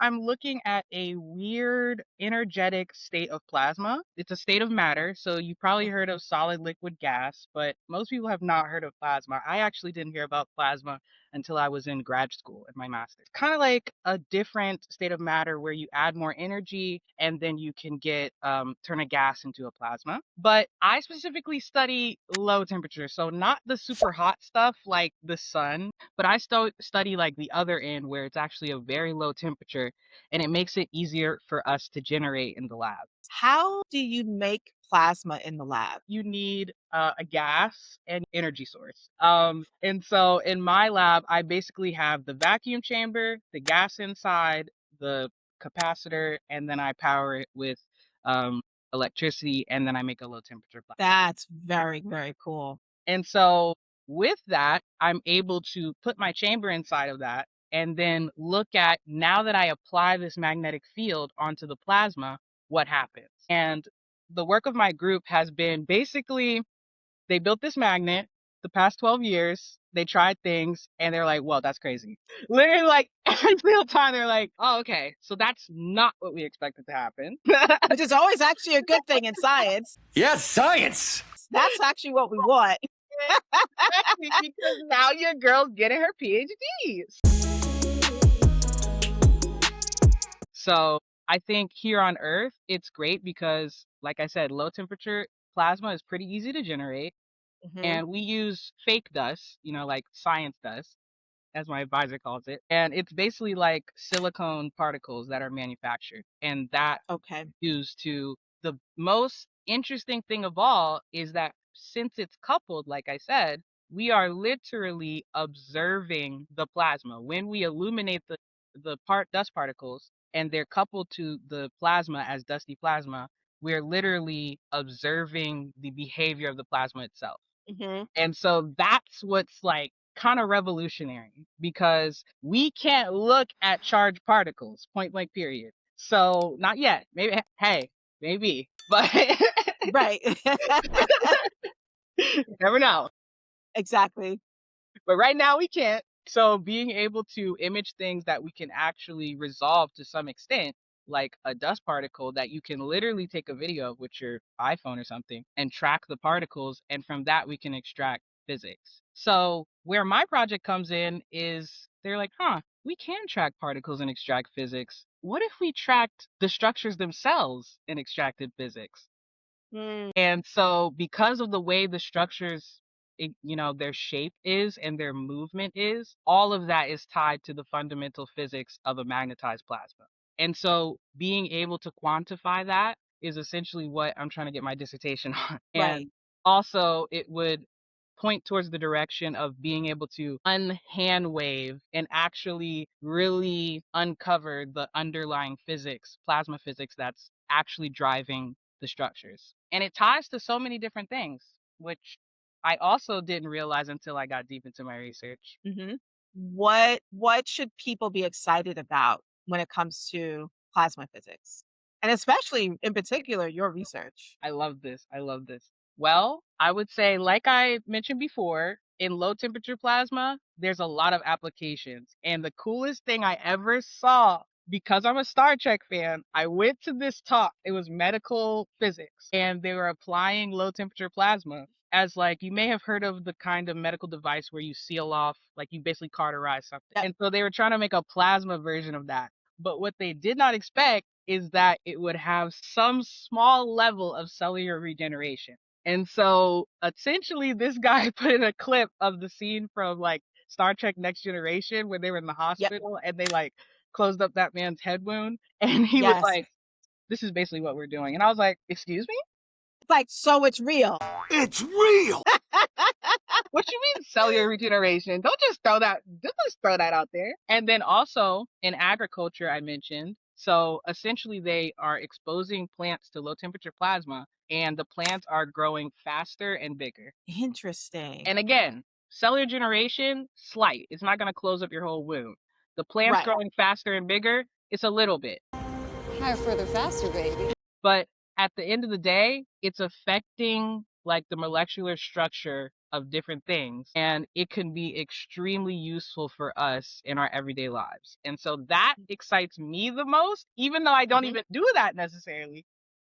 I'm looking at a weird energetic state of plasma. It's a state of matter. So you probably heard of solid, liquid, gas, but most people have not heard of plasma. I actually didn't hear about plasma until I was in grad school in my master's. Kind of like a different state of matter where you add more energy and then you can get turn a gas into a plasma. But I specifically study low temperature, so not the super hot stuff like the sun, but I study like the other end where it's actually a very low temperature and it makes it easier for us to generate in the lab. How do you make plasma in the lab? You need a gas and energy source. And so in my lab, I basically have the vacuum chamber, the gas inside, the capacitor, and then I power it with um, electricity, and then I make a low temperature plasma. That's very, very cool. And so with that, I'm able to put my chamber inside of that and then look at, now that I apply this magnetic field onto the plasma, what happens. And the work of my group has been basically, they built this magnet the past 12 years. They tried things and they're like, whoa, that's crazy. Literally, like every single time they're like, oh, okay, so that's not what we expected to happen. Which is always actually a good thing in science. Yes, science! That's actually what we want. Exactly, because now your girl's getting her PhDs. So I think here on Earth, it's great because, like I said, low temperature plasma is pretty easy to generate. Mhm. And we use fake dust, like science dust, as my advisor calls it. And it's basically like silicone particles that are manufactured. And that Okay. used to, the most interesting thing of all is that since it's coupled, like I said, we are literally observing the plasma. When we illuminate the dust particles and they're coupled to the plasma as dusty plasma, we're literally observing the behavior of the plasma itself. Mhm. And so that's what's like kind of revolutionary, because we can't look at charged particles, point blank, period. So not yet. Maybe, hey, maybe, but Right. never know. Exactly. But right now we can't. So being able to image things that we can actually resolve to some extent, like a dust particle that you can literally take a video of with your iPhone or something and track the particles, and from that we can extract physics. So where my project comes in is, they're like, we can track particles and extract physics. What if we tracked the structures themselves and extracted physics? Mm, And so because of the way the structures, their shape is and their movement is, all of that is tied to the fundamental physics of a magnetized plasma. And so being able to quantify that is essentially what I'm trying to get my dissertation on. right. And also it would point towards the direction of being able to unhand wave and actually really uncover the underlying physics, plasma physics, that's actually driving the structures. And it ties to so many different things, which I also didn't realize until I got deep into my research. Mhm. What should people be excited about when it comes to plasma physics? And especially in particular your research? I love this. I love this. Well, I would say, like I mentioned before, in low temperature plasma, there's a lot of applications. And the coolest thing I ever saw, because I'm a Star Trek fan, I went to this talk. It was medical physics, and they were applying low temperature plasma as, like, you may have heard of the kind of medical device where you seal off, like you basically cauterize something. Yep. And so they were trying to make a plasma version of that. But what they did not expect is that it would have some small level of cellular regeneration. And so essentially this guy put in a clip of the scene from like Star Trek Next Generation where they were in the Yep. hospital and they like closed up that man's head wound, and he was Yes. like, this is basically what we're doing. And I was like, excuse me? It's like, so it's real. It's real! What you mean cellular regeneration? Don't just throw that out there. And then also in agriculture, I mentioned, so essentially they are exposing plants to low temperature plasma and the plants are growing faster and bigger. Interesting. And again, cellular generation, slight. It's not going to close up your whole wound. The plants Right. growing faster and bigger, it's a little bit. Higher, further, faster, baby. But at the end of the day, it's affecting like the molecular structure of different things, and it can be extremely useful for us in our everyday lives. And so that excites me the most, even though I don't Mhm. even do that necessarily.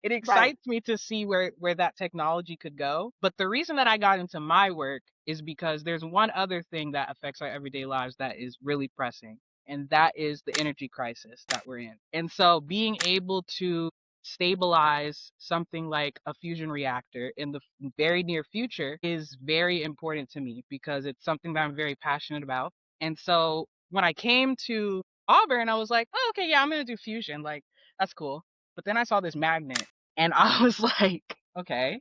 It Right. excites me to see where that technology could go. But the reason that I got into my work is because there's one other thing that affects our everyday lives that is really pressing, and that is the energy crisis that we're in. And so being able to stabilize something like a fusion reactor in the very near future is very important to me because it's something that I'm very passionate about. And so when I came to Auburn, I was like, oh, okay, yeah, I'm going to do fusion. Like, that's cool. But then I saw this magnet and I was like, okay,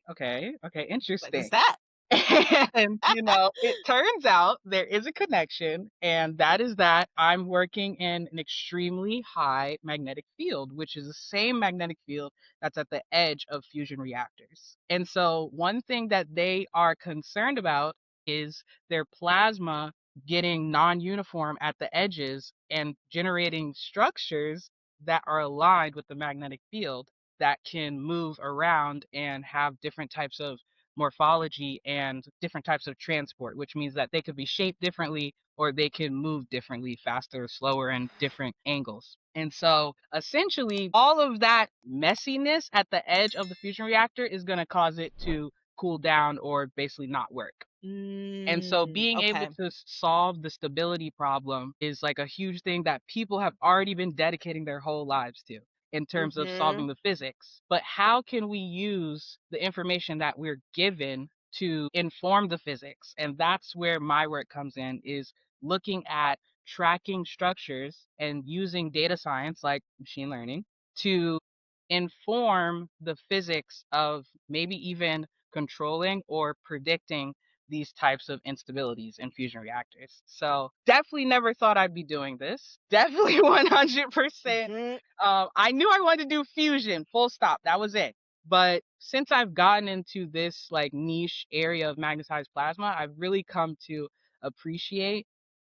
What is interesting. that? And, it turns out there is a connection, and that is that I'm working in an extremely high magnetic field, which is the same magnetic field that's at the edge of fusion reactors. And so, one thing that they are concerned about is their plasma getting non uniform at the edges and generating structures that are aligned with the magnetic field that can move around and have different types of morphology and different types of transport, which means that they could be shaped differently or they can move differently, faster or slower, and different angles. And so essentially, all of that messiness at the edge of the fusion reactor is going to cause it to cool down or basically not work. And so being able Okay. to solve the stability problem is like a huge thing that people have already been dedicating their whole lives to in terms of solving Mhm. the physics. But how can we use the information that we're given to inform the physics? And that's where my work comes in, is looking at tracking structures and using data science like machine learning to inform the physics of maybe even controlling or predicting these types of instabilities in fusion reactors. So definitely never thought I'd be doing this. Definitely 100%. Mhm. I knew I wanted to do fusion, full stop. That was it. But since I've gotten into this like niche area of magnetized plasma, I've really come to appreciate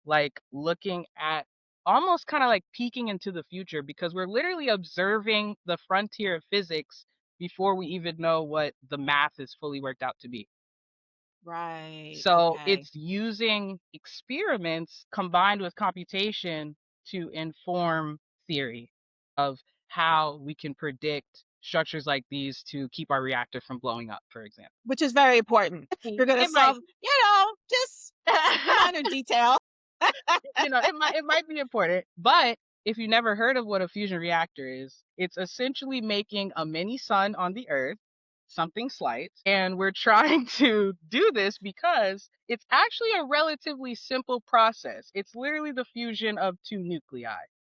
like looking at almost kind of like peeking into the future because we're literally observing the frontier of physics before we even know what the math is fully worked out to be. Right. So Okay. it's using experiments combined with computation to inform theory of how we can predict structures like these to keep our reactor from blowing up, for example. Which is very important. You're gonna It might solve, just minor detail. it might be important, but if you never heard of what a fusion reactor is, it's essentially making a mini sun on the Earth, something slight, and we're trying to do this because it's actually a relatively simple process. It's literally the fusion of two nuclei.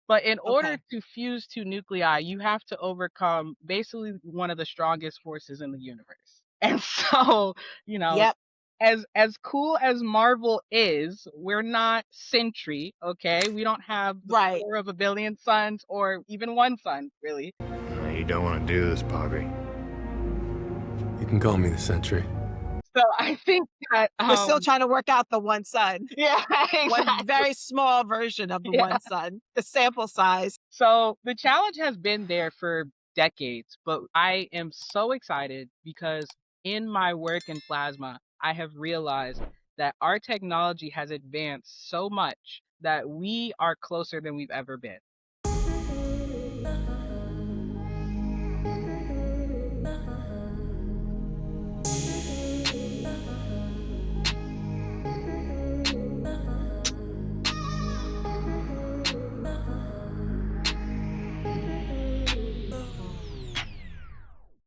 But in order Okay. to fuse two nuclei, you have to overcome basically one of the strongest forces in the universe. And so, you know, Yep. as cool as Marvel is, we're not Sentry, okay? We don't have the Right. power of a billion suns or even one sun, really. You don't want to do this, Poppy. You can call me the Sentry. So I think that We're still trying to work out the one sun. yeah, One exactly. very small version of the Yeah. one sun, the sample size. So the challenge has been there for decades, but I am so excited because in my work in plasma, I have realized that our technology has advanced so much that we are closer than we've ever been.